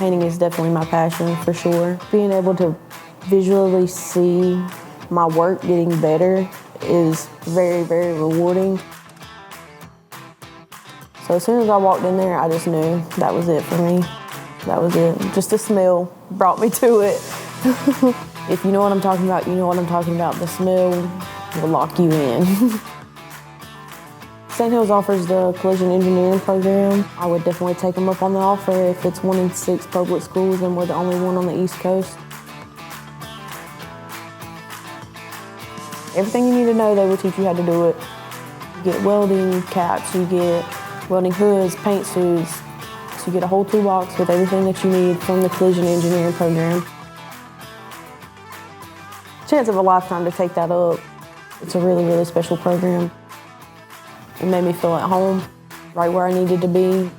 Painting is definitely my passion, for sure. Being able to visually see my work getting better is very, very rewarding. So as soon as I walked in there, I just knew that was it for me. That was it. Just the smell brought me to it. If you know what I'm talking about, you know what I'm talking about. The smell will lock you in. Sandhills offers the collision engineering program. I would definitely take them up on the offer if it's 1 in 6 public schools and we're the only one on the East Coast. Everything you need to know, they will teach you how to do it. You get welding caps, you get welding hoods, paint suits. So you get a whole toolbox with everything that you need from the collision engineering program. Chance of a lifetime to take that up. It's a really, really special program. It made me feel at home, right where I needed to be.